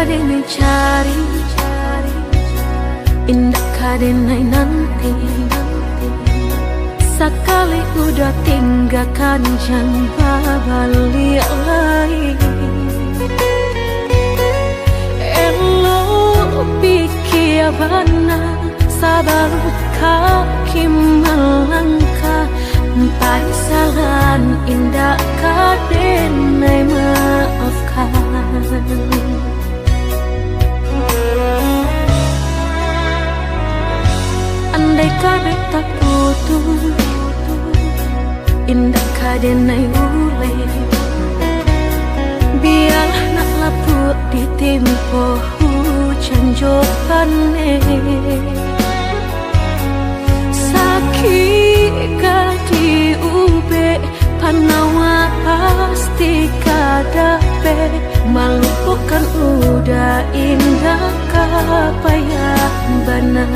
kadenai cari, indah kadenai nanti. Sekali udah tinggalkan jangan balik lagi. Elo pikir benar sabar kaki melangkah. Empat salan indah kadenai maafkan. Andai kata tak putus, indah kadenai ule. Biar nak laput di tempo hujan jokane. Sakit kadi ube panawa pasti kadape. Malu bukan udah indah kapayah benar.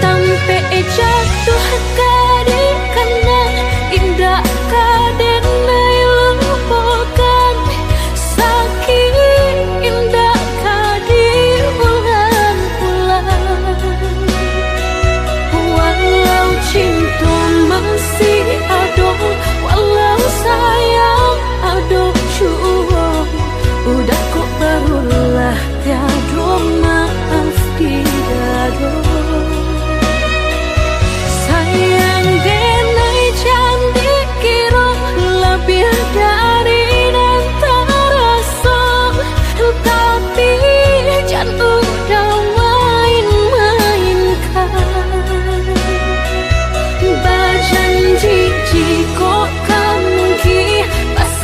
Tampe jatuh kadi kena indah kadenai lupakan. Sakit indah kadi ulang-ulang. Walau cinta masih ada, walau sayang ada jua. Udah kok barulah tiada maaf tidak ada. Sayang denai cantik kira lebih dari dan terasa. Tapi jangan udah main-mainkan. Berjanji jika kamu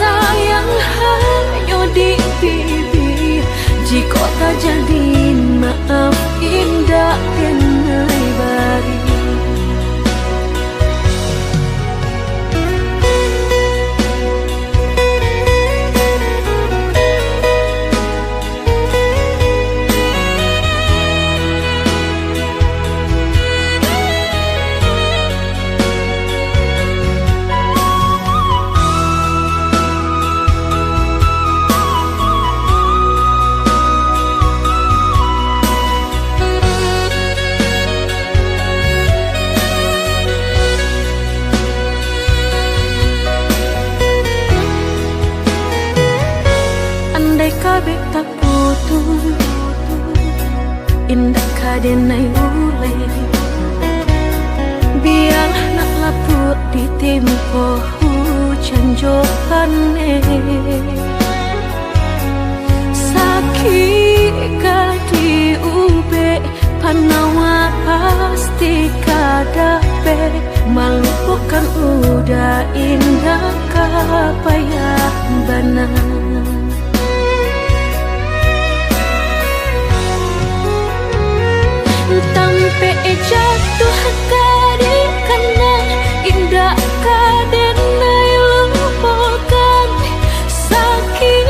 sayang hanya di bibir. Jika tak jadi maaf indah denai bari. Kabeh tak putus, indah kadenai ule. Biar nak laput di tempo hujan jokane. Sakit kadi ube panawa pasti kadape. Malu bukan udah indah kapayah benar. Tampe jatuh kadi kena indah kadenai lupakan. Sakit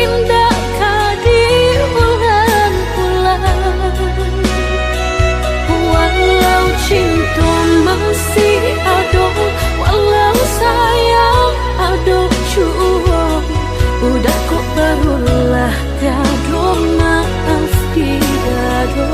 indah kadi ulang-ulang. Walau cinta masih ada, walau sayang ada jua. Udah kok barulah tiada maaf tidak ada.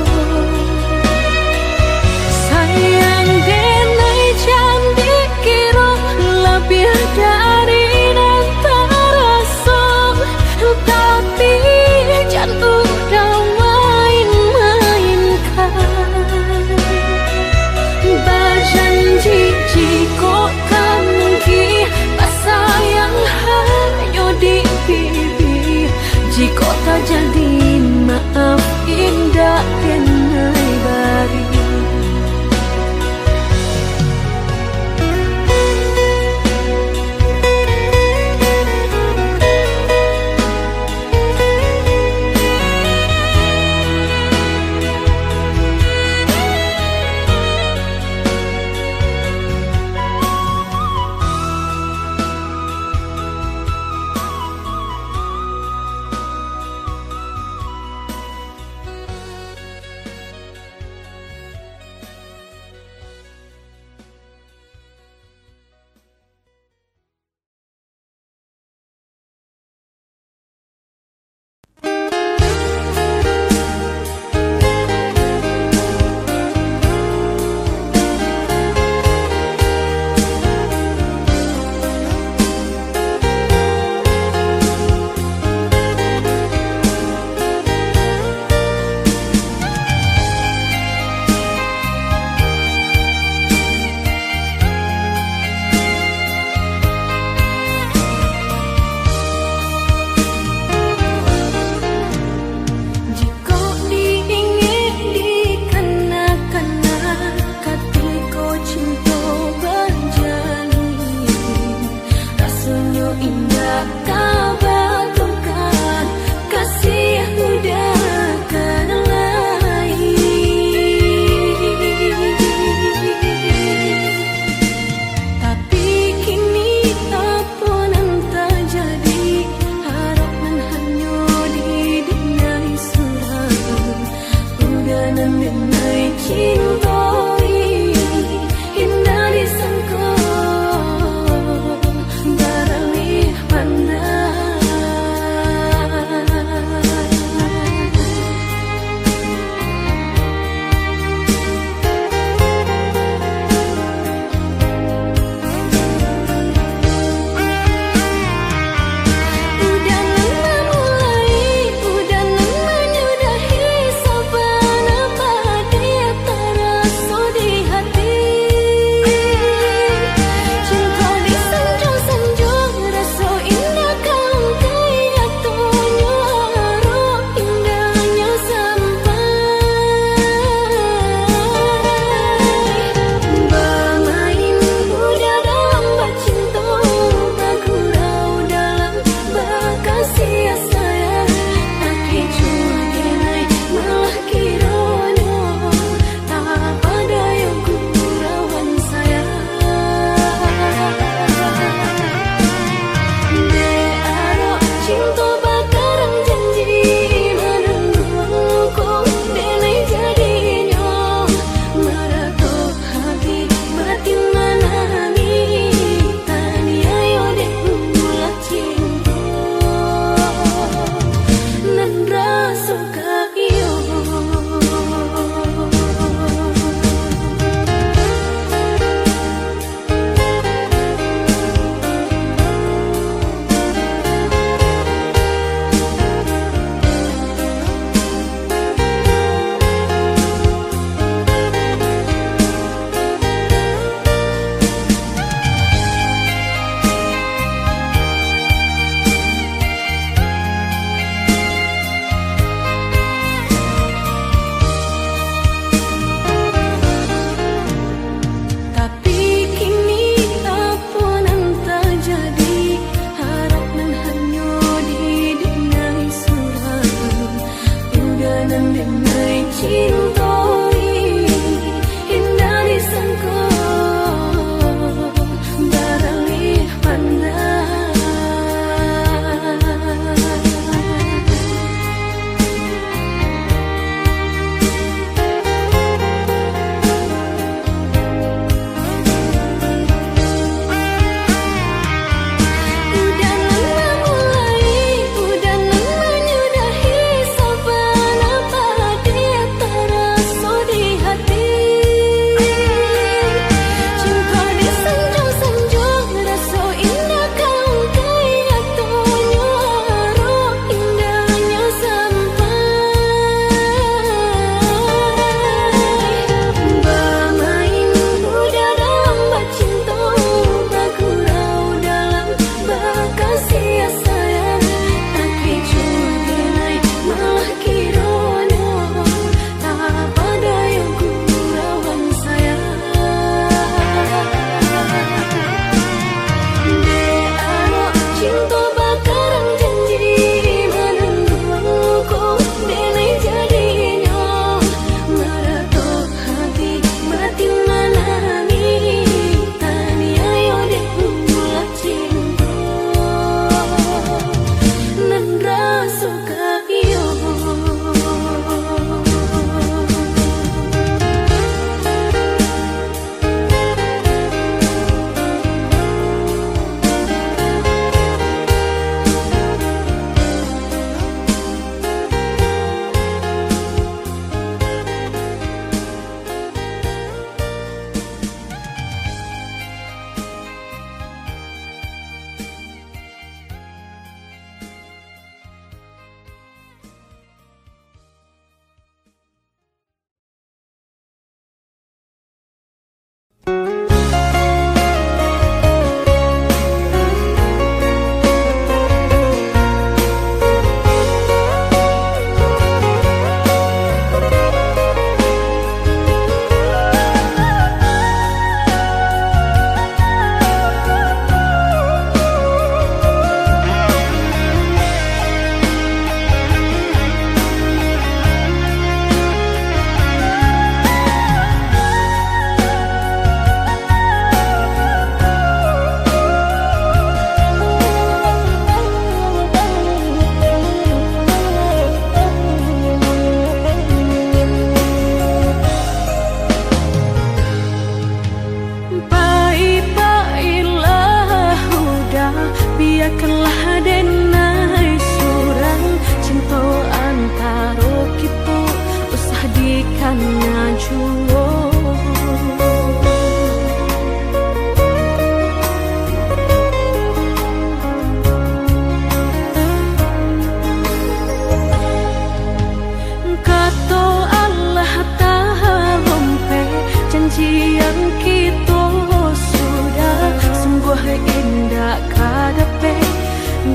janjian kita sudah sungguh indah kadape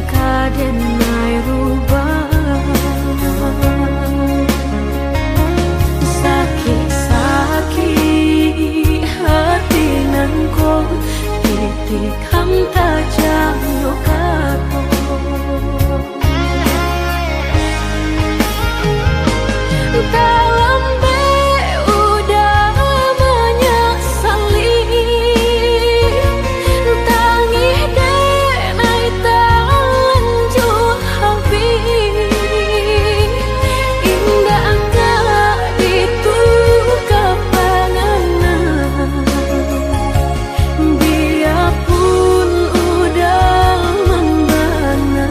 kadenai rubah. Sakit-sakit hati nangko titik hamta jauh kato. Dalam udah menyesali tangih denai lanjut habis indah angkat itu kepengenan biarpun udah membana.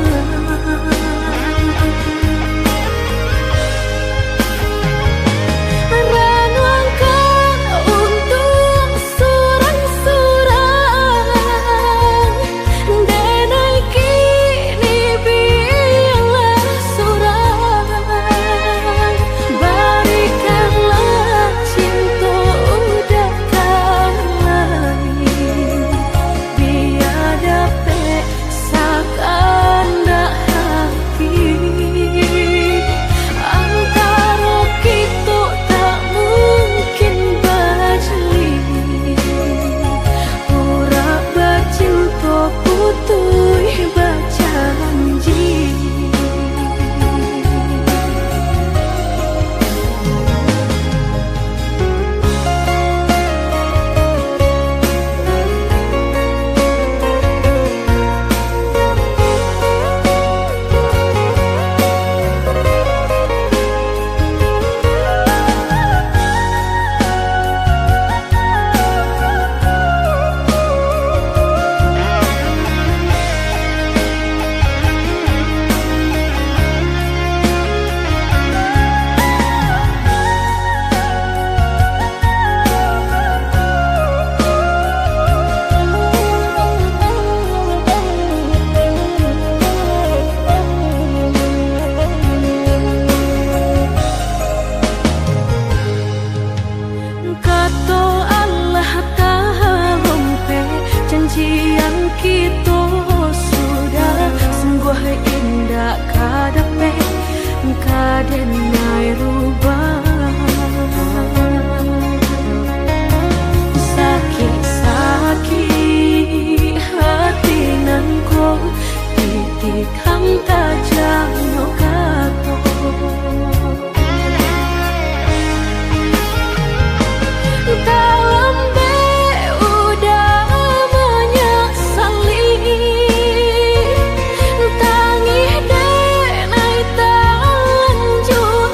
Janjian kita sudah sungguh indah kadape kadenai rubah. Sakit-sakit hati nangko titik hamta jauh kato. Dalam udah menyesali tangih denai lanjut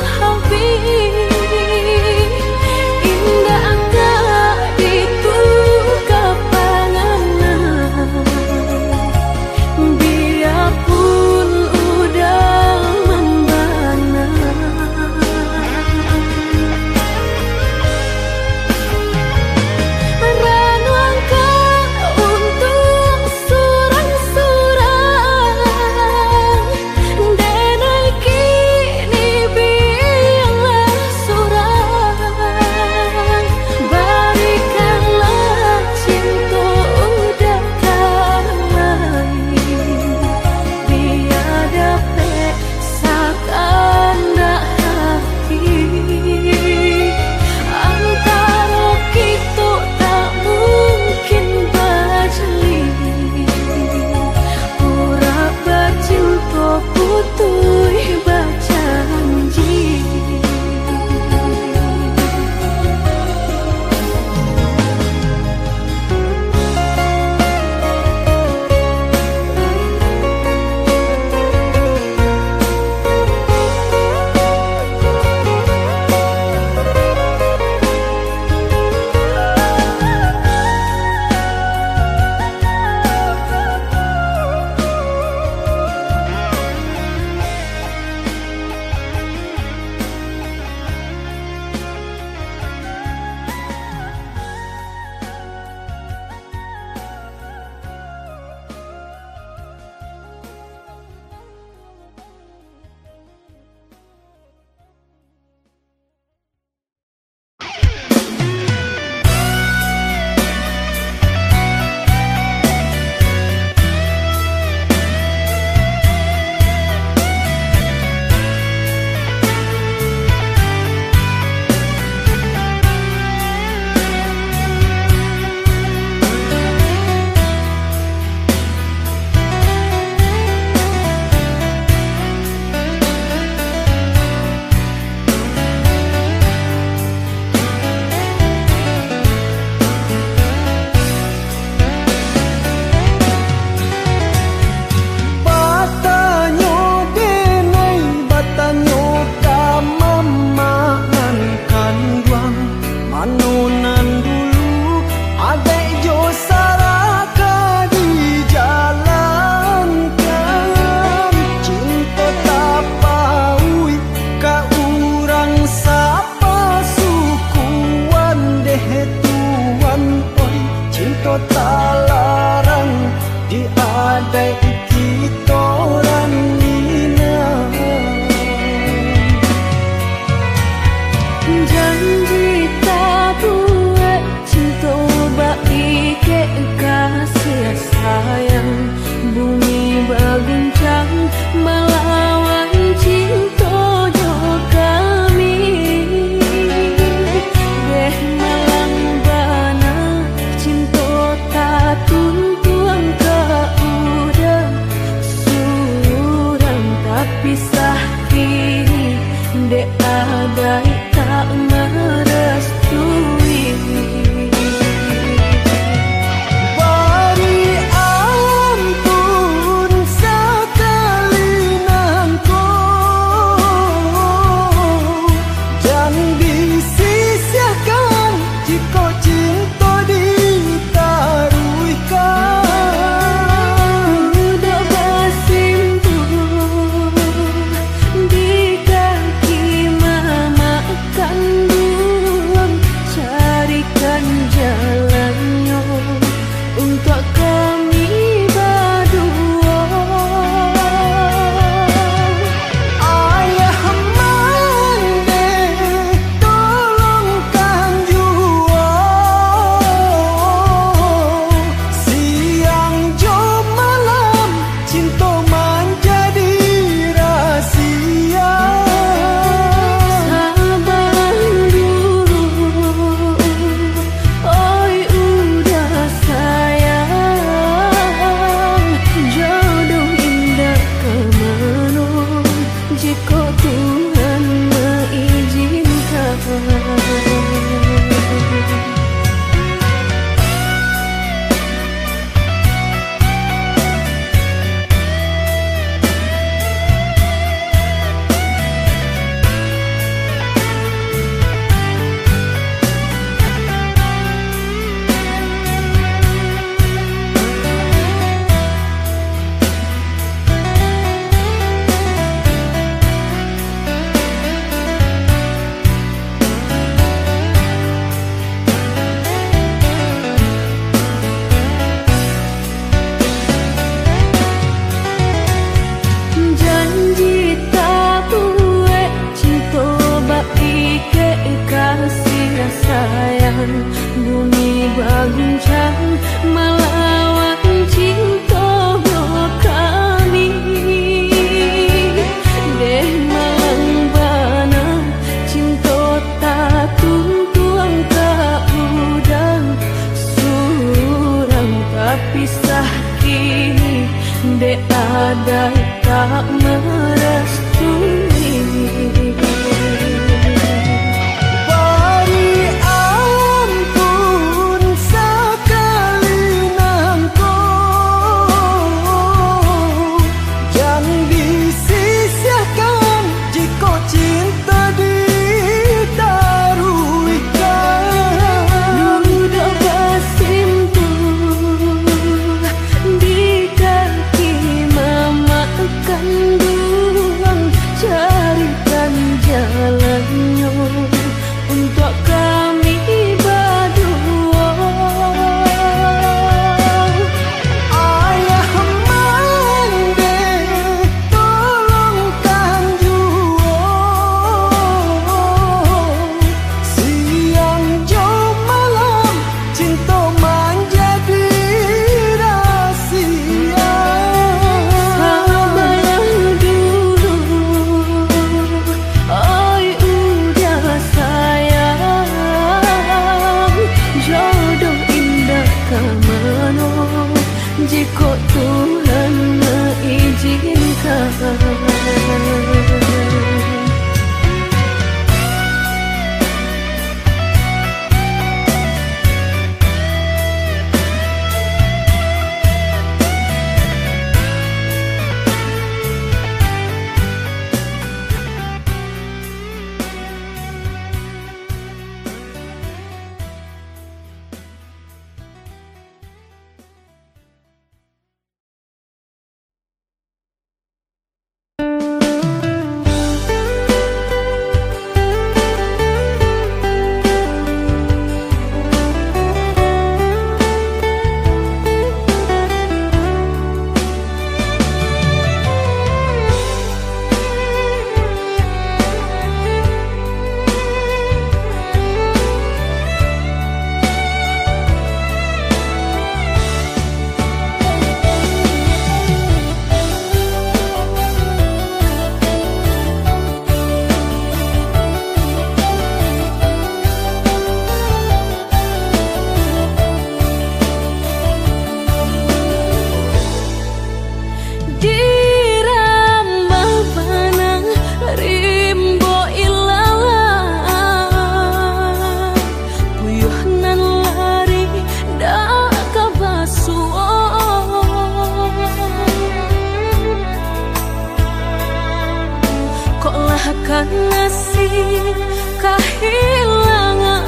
nasib kehilangan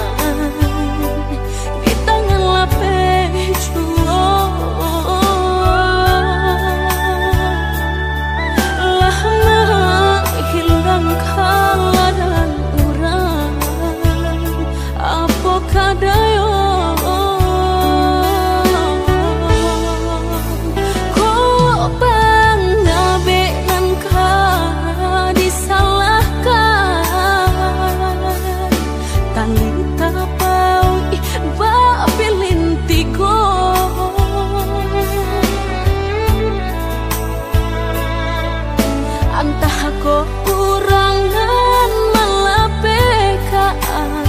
di tangan lapeh jua. Lama hilang kala dan urang, apa kadayo kurangan malapekaan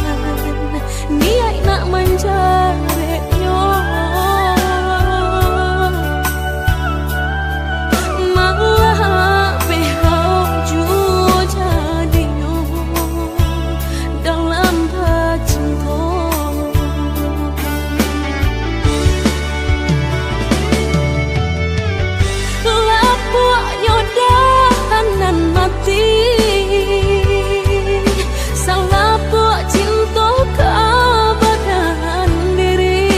niat nak menjaretnya malah behau jua jadinya dalam cinta. Lapuknya dahanan mati salah buat cinta keabadian diri.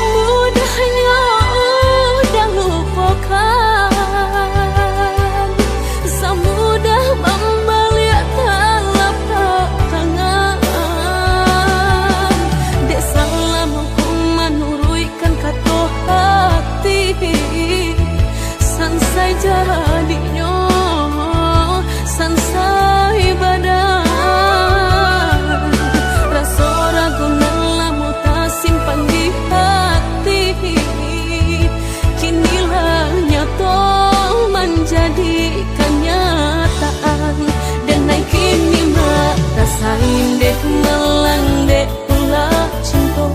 Mudahnya udah lupakan, semudah membalik telapak tangan. Dek salah mampu menurutkan kata hati, sansai jadinya sansai badan. Rasa ragu nelamu tak simpan di hati, kinilah nyata menjadi kenyataan. Dan naik kini mak rasain deh melang deh pula cinta.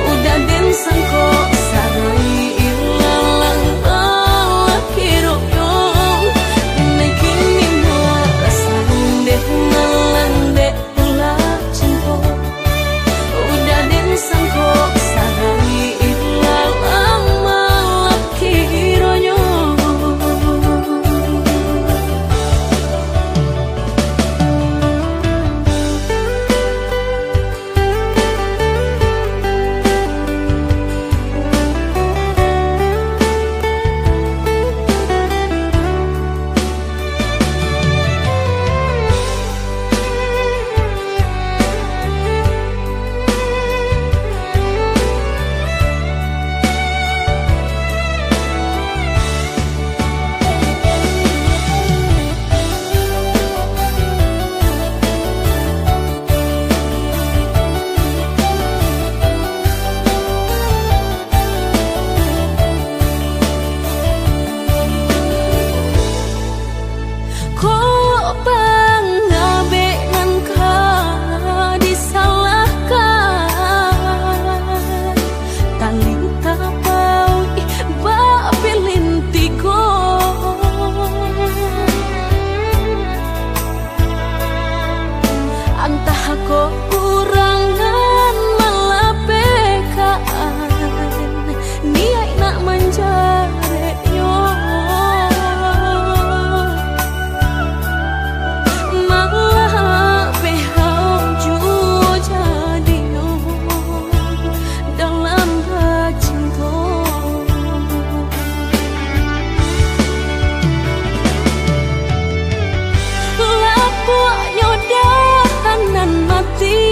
Udah den sangko sarai ilalang kirokyo. Naik kini mak rasain deh melang deh pula cinta. Udah den sangko sarai ilalang malap kironyo. Kurangan malapekaan niat nak menjaretnya malah behau jua jadinya dalam cinta. Lapuknya dahanan mati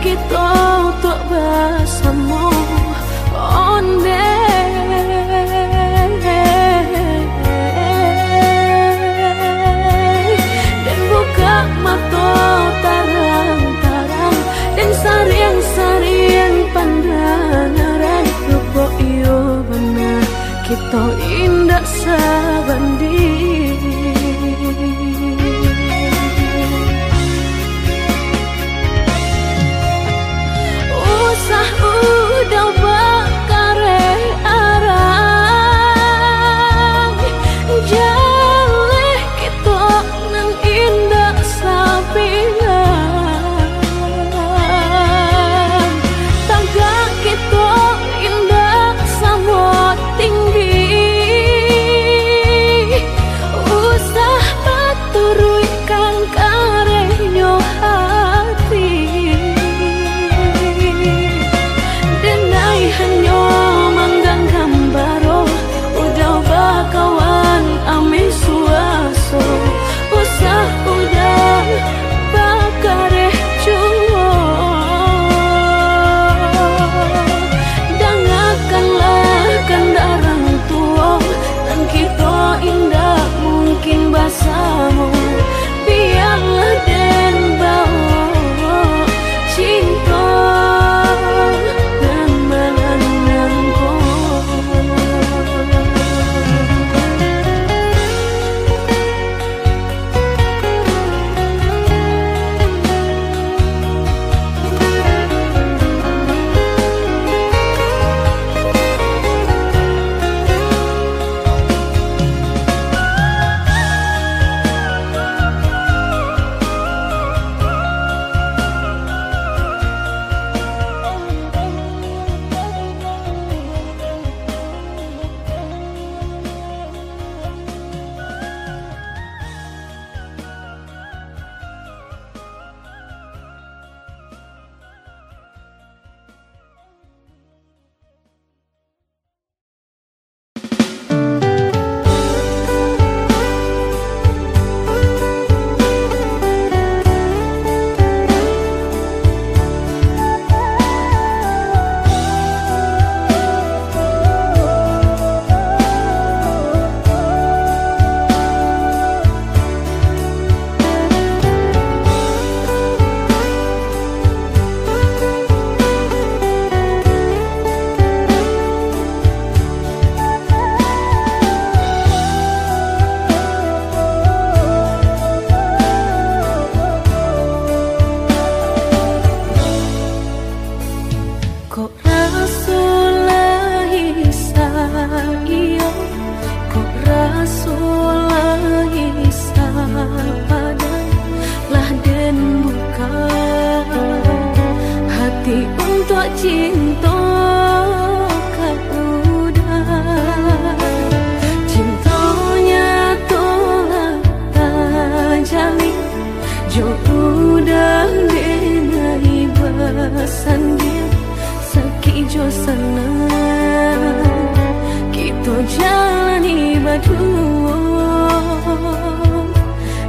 kita untuk bersama onde dan buka mata tarang-tarang dan sariang-sariang pandangan rupa iyo benar kita indah sabanding. Usah udah bakare arang jaleh kita nang indah sapian tagak kita indah sama tinggi usah paturuikan karenyo hati denai hanyo manggang gambaro udah bakawan ame suaso usah udah bakareh cuo dangakanlah kendaraan tua dan kita indah mungkin basamu biarlah den bawa cinta dan menenangku. Cinta kan udah cintanya tolak tajali jo udah denai basan dia sakit jo senang kita jalani berdua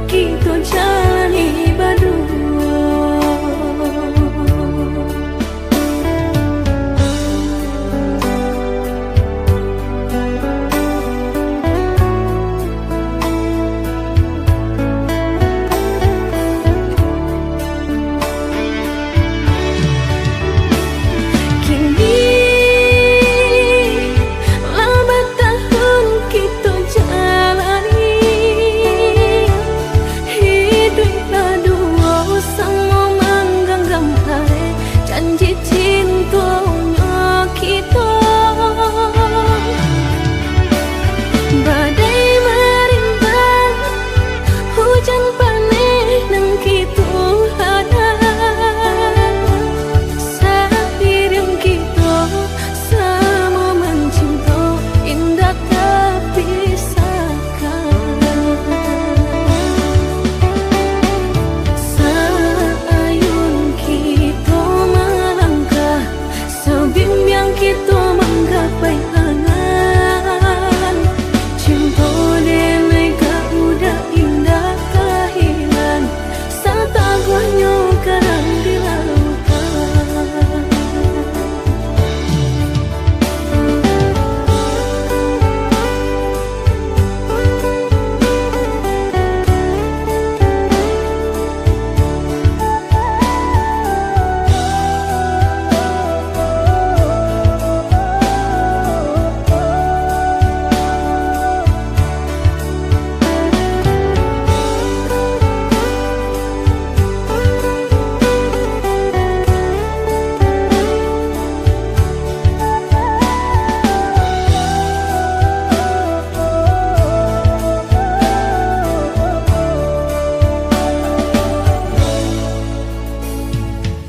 kita jalani berdua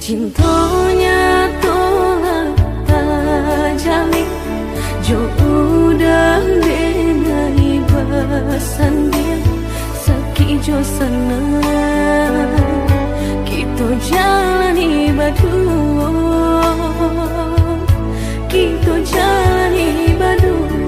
Cintonya tolak tajali jo udah denai basan dia saki jo senang kita jalani berdua kita jalani berdua.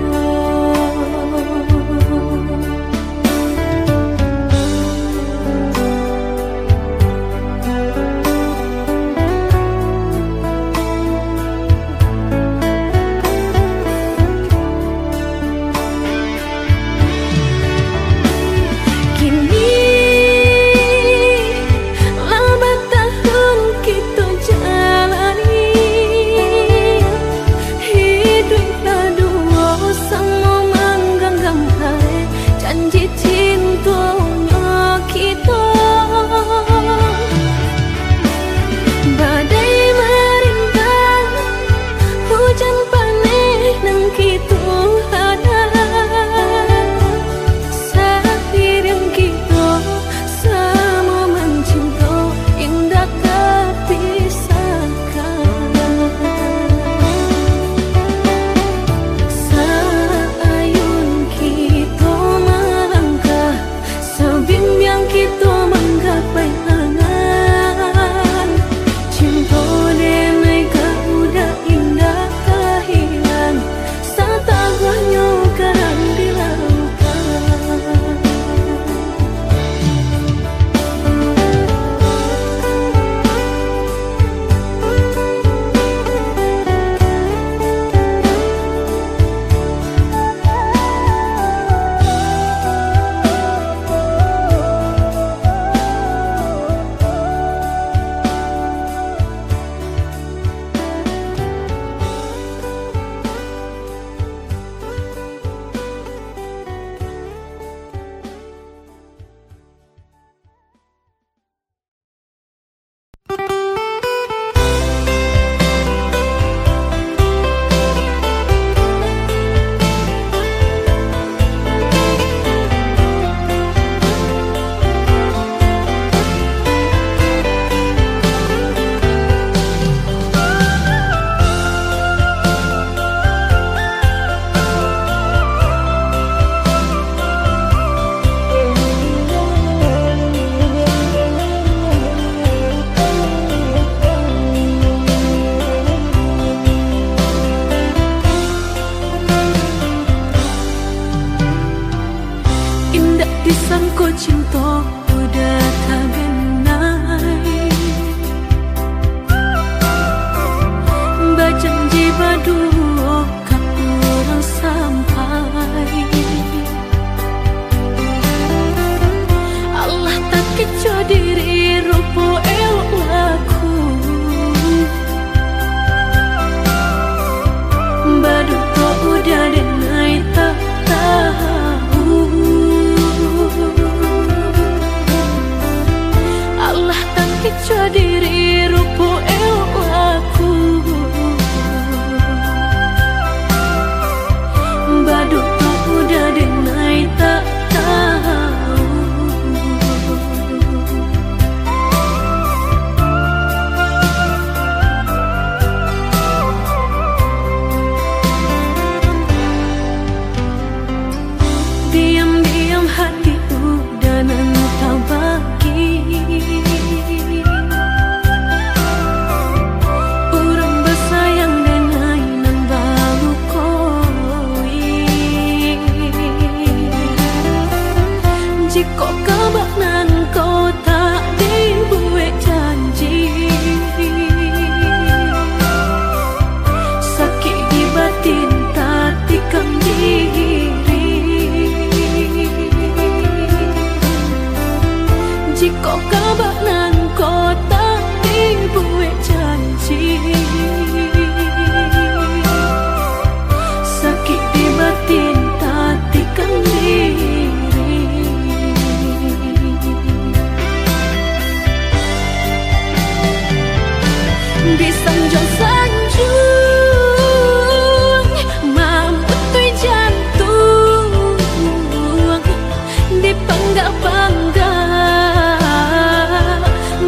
Bangga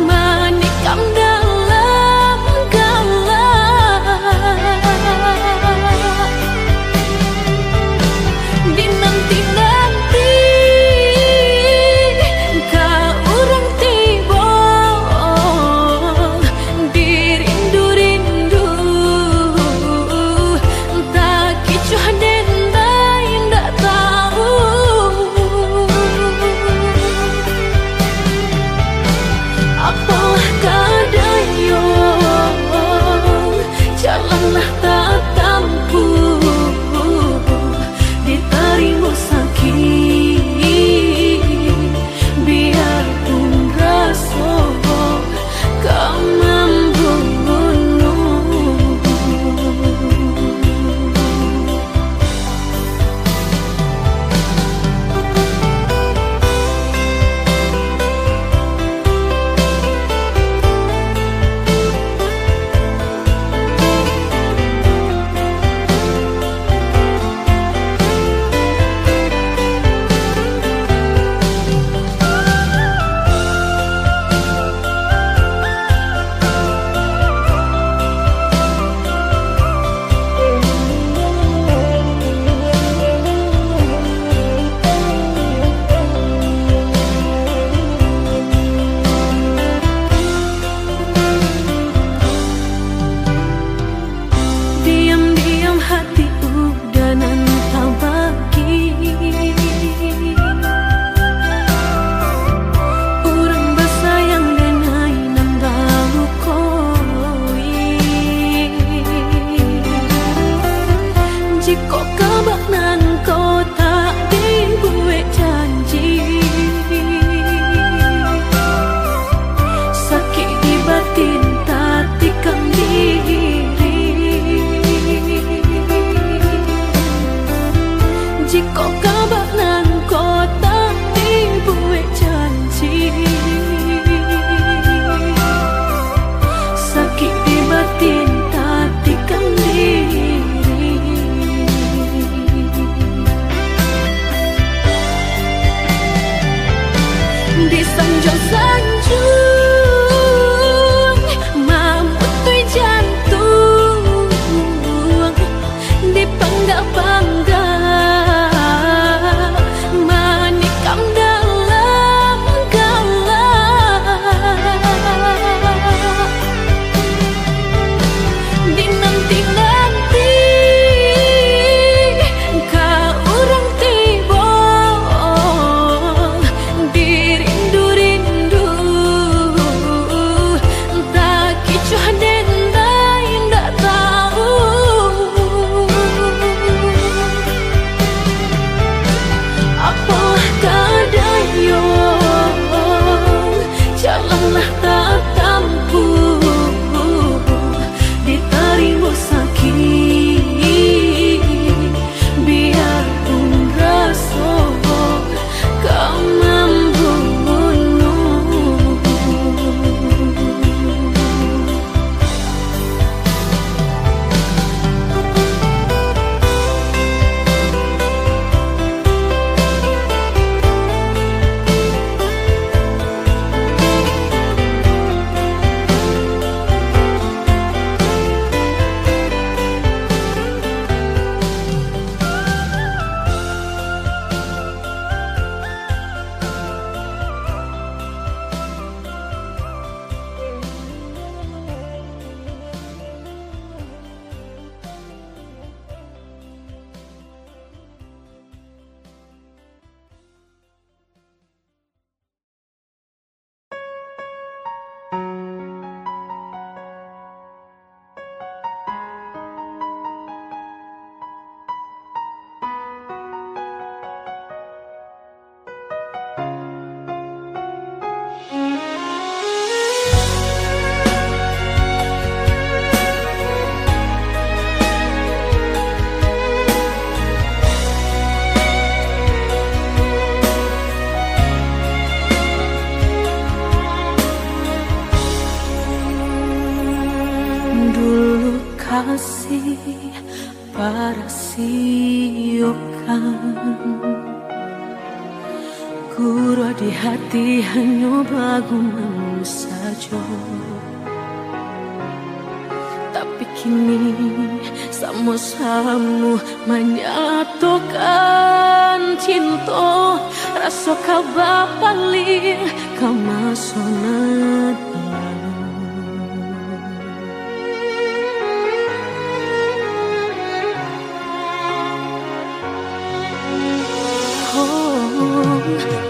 manikam dalam kasih para siokan Guru di hati hanya bagumamu saja. Tapi kini sama-sama menyatukan cinta. Rasa kabar paling kamasonat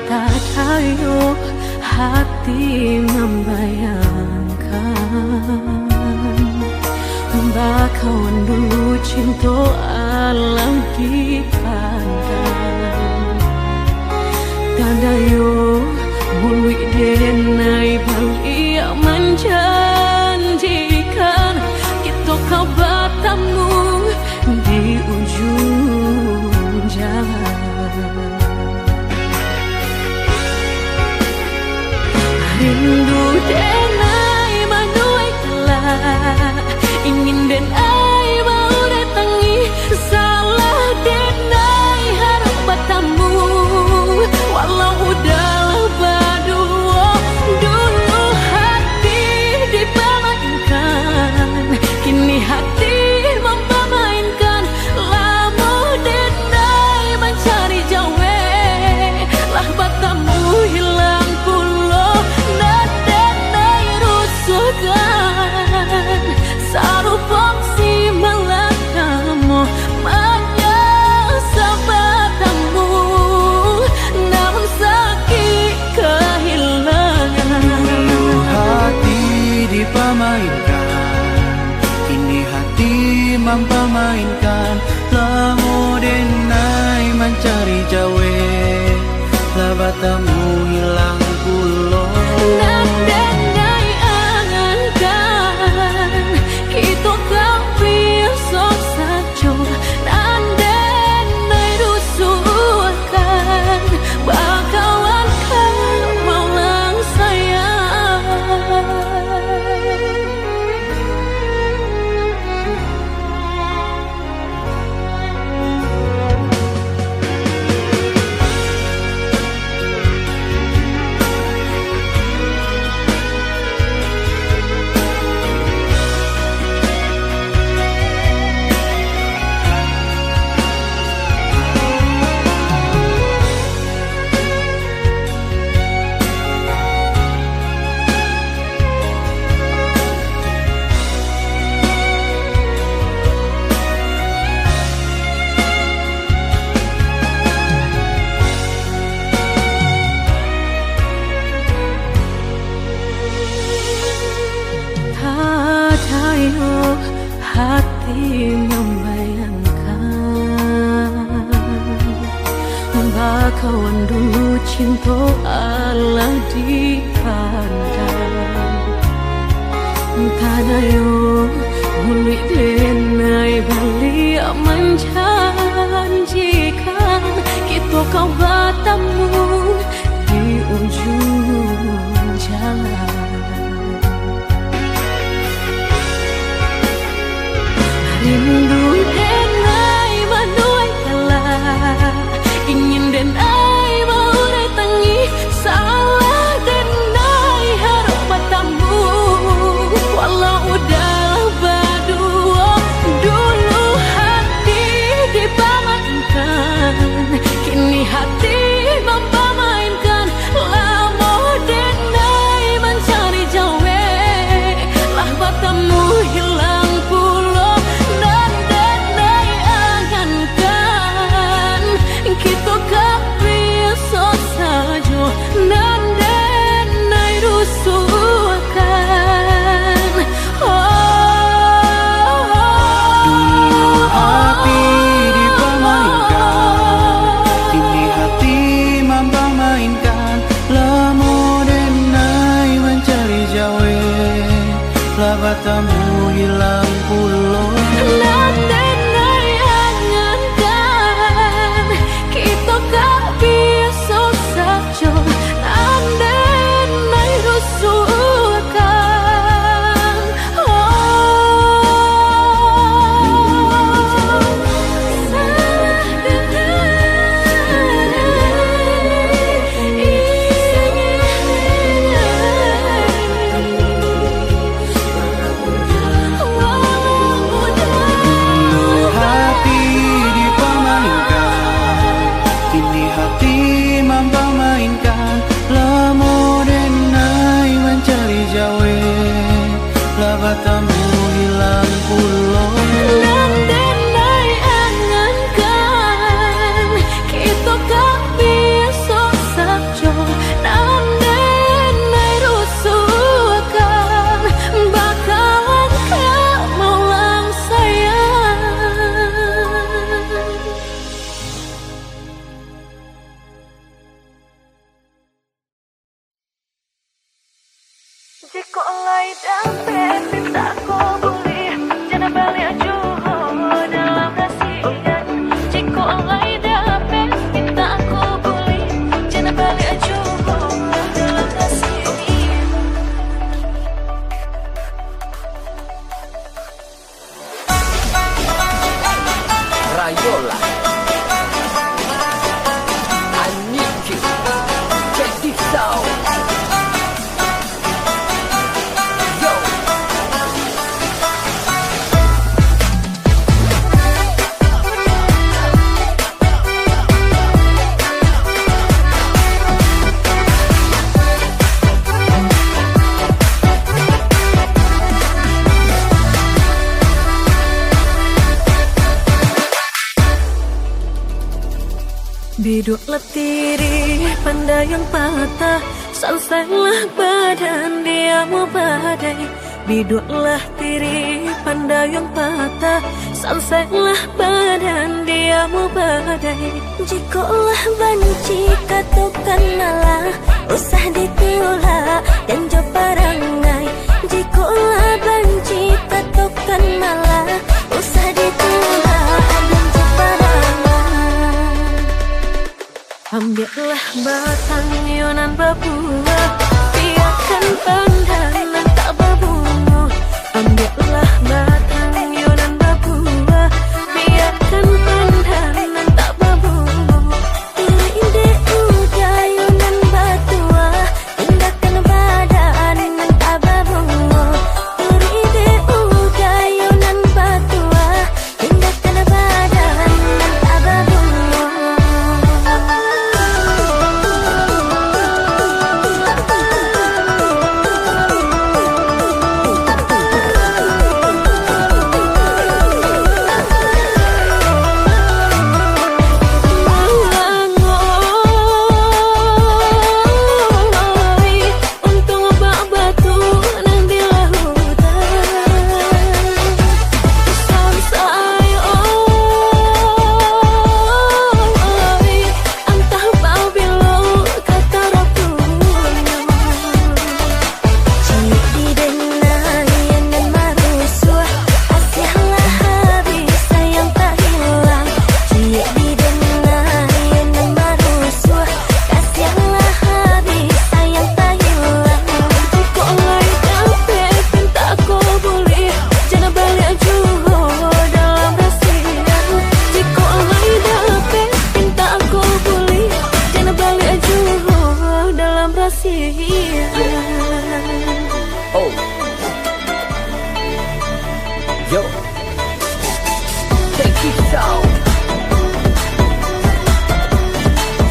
tak tahu hati membayangkan bakawan dulu cinta alam dipandang tanda yo mului denai balik menjanjikan kita kau bertemu di ujung jalan. Rindu denai manuai telah ingin denai mau datangi salah denai harap bertemu walau udah berdua dulu hati dipermainkan kini hati mempermainkan lama denai mencari jawe lah bertemu hilang pulau sarupang si melakamu menyesabatamu namun sakit kehilangan hati dipermainkan kini hati mempermainkan lamu denai mencari jawe lah batamu hilang pulau kita kau besok saja nandenai rusuhkan bakawan kau malang sayang. Hati membayangkan bakawan dulu cinta Allah dipandang tanda yo mului denai balik menjanjikan kita kau bertemu di ujung jalan. Rindu denai manuai telah ingin denai mau datangi salah denai harap bertemu walau udah berdua dulu hati dipermainkan kini hati mempermainkan lama denai mencari jawe lah bertemu hilang pulau kita kau besok saja nandenai rusuhkan dulu hati dipermainkan kini hati mempermainkan lama denai mencari jawe lah batamu hilang pulau besok saja nandenai rusuhkan batamu hilang pulau. Dan denai angankan kita kak biasa saja. Dan denai rusuhkan bakalan kak maulang sayang. Jika oleh dapat minta kau boleh jangan balik ajuh dalam rasian. Jika oleh dapat minta kau boleh jangan balik ajuh dalam rasian. Rayola, I need you. Check this out. Yo. Biduk letiri pandai yang patah, salsailah badan dia mau badai. Biduklah tiri pandai yang patah, salsailah badan dia mau badai. Jikolah banci katukan malah usah ditula dan jo parangai. Jikolah banci katukan malah usah ditula dan jo parangai. Ambillah batang yonan berbuah, biarkan pandangan tak berbunga. Ambillah batang yonan berbuah, biarkan pandangan tak berbunga. Ide udah yunan batua, tindakan badan nan tak berbunga. Ide udah yunan batua, tindakan badan nan tak berbunga. Untung obat batu nang di lautan. Samsai antah bau bilo kata rapunya. Di denai nan marusuh, asihlah habis sayang tak hilang. Di denai nan marusuh, kasihlah habis sayang tak hilang. Jika oleh dapat minta kau boleh jangan balik ajuh dalam rasian. Jika oleh dapat minta kau boleh jangan balik ajuh dalam rasian. Oh. Yo. Check this out.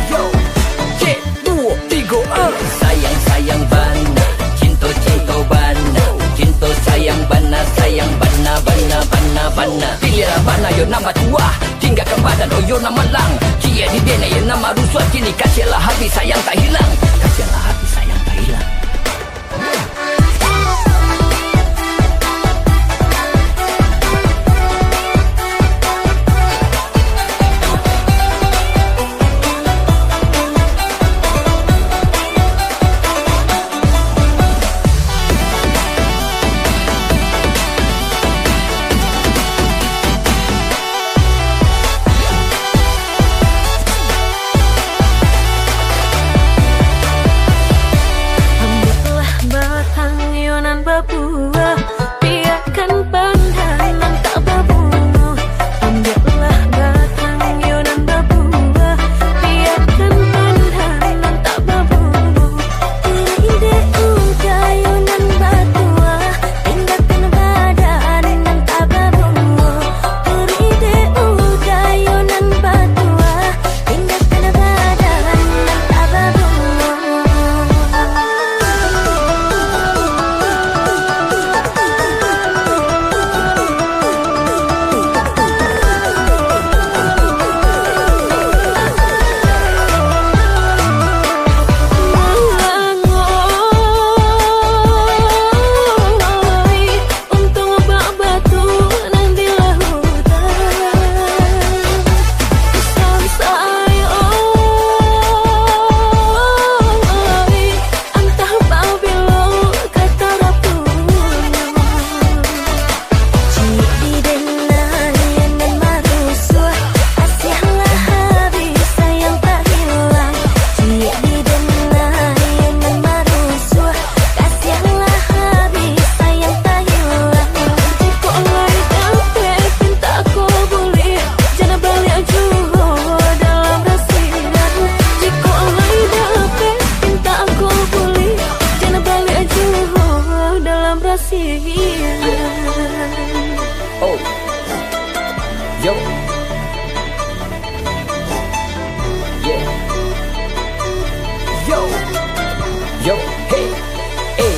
Yo. Cek, dua, tiga, sayang sayang bana, cinta cinta bana, cinta sayang bana bana bana bana. Pilihlah bana yo nama tua, tinggalkan badan oh yo nama lang. Cia di dena yo nama rusuh, kini kasihlah habis sayang tak hilang, kasihlah habis sayang tak hilang. Oh, yo, yeah, yo, hey, hey.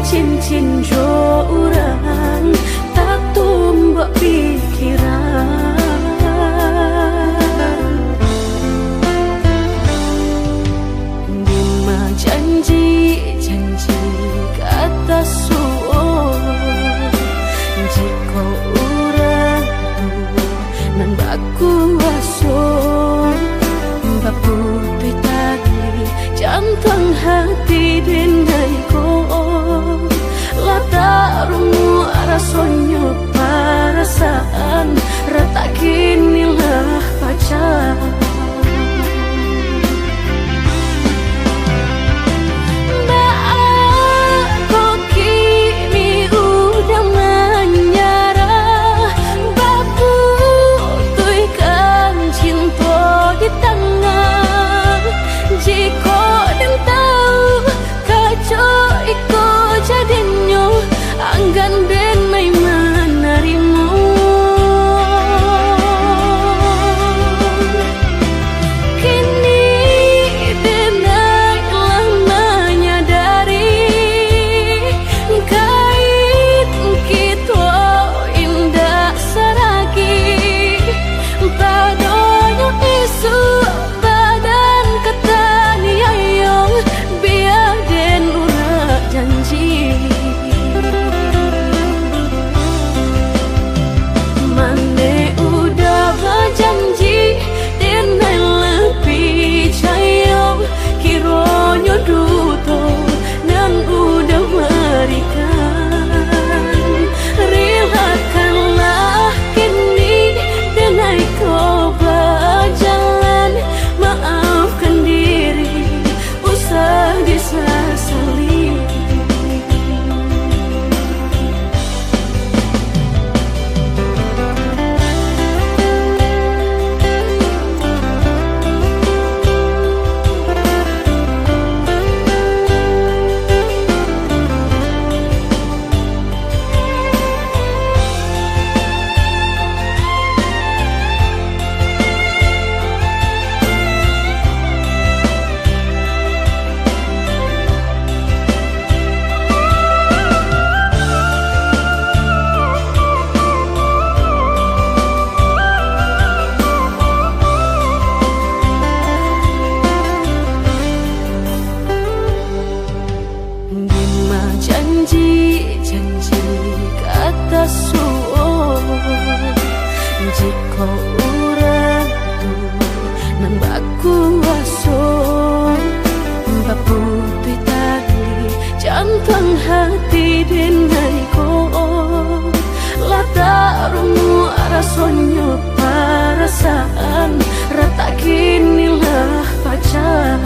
Cincin jo urang tak tumbak pikiran Bima janji kata suo Jika urang nan baku aso Baputui tali jantung hati denai ko Latarmu rasanya perasaan retak inilah pacar Aku kini udah menyerah Baputuykan cinta di tangan Jika dan tahu kacau ikut jadinya Anggan denai menarimu Kini denai telah menyadari Kait kita indah seragi Padanya isu badan ketaniayong Biar den urat janji Mane udah berjanji denai lebih sayang Kiranya duto dan udah berikan Relakanlah kini denai kau berjalan Maafkan diri usah disesali Janji kata suo Jika urang nan baku aso Baputui tali jantung hati denai ko Latarmu rasanya perasaan retak inilah pacar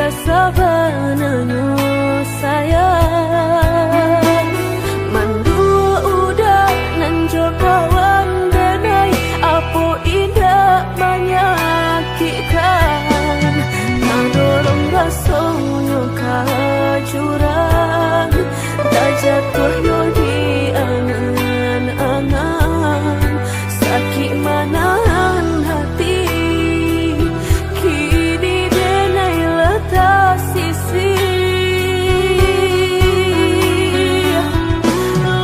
siasa bananyo sayang mandua udah nanjo kawan denai apo indah menyakitkan nadorong rasonyo jurang tak jatuh yo di angan-angan sakit manahan hati kini denai letak sisi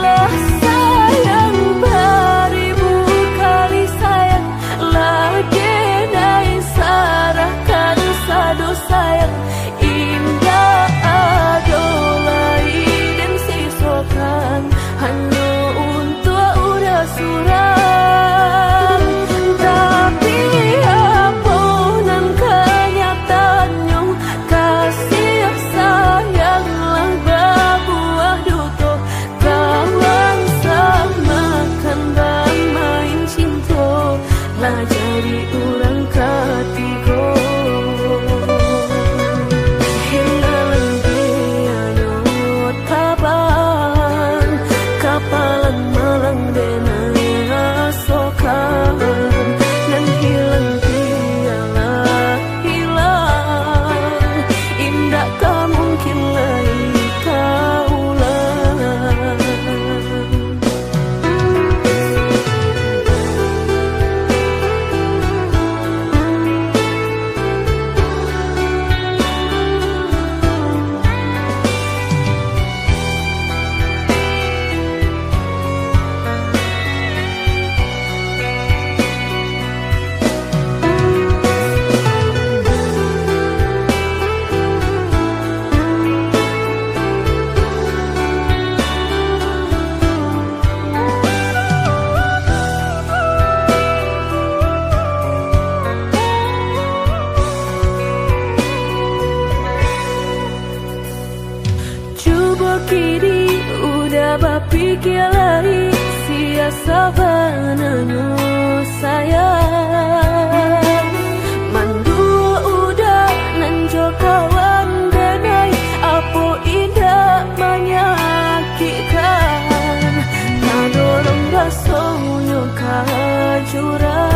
lah sayang beribu kali sayang lah denai sarahkan sadu sayang indah adolai dan sisokan hanya untuk udah suram tapi apunan kenyataannya kasih sayanglah berbuah duto kawan samakan bang main cinta lah jadi orang ketiga kapalan malang denai asokan dan hilang tialah hilang indah tak mungkin lagi kaulang. Kini udah berpikir lagi siasa bananyo sayang mandua udah nanjo kawan denai apo indah menyakitkan nadorong rasonyo jurang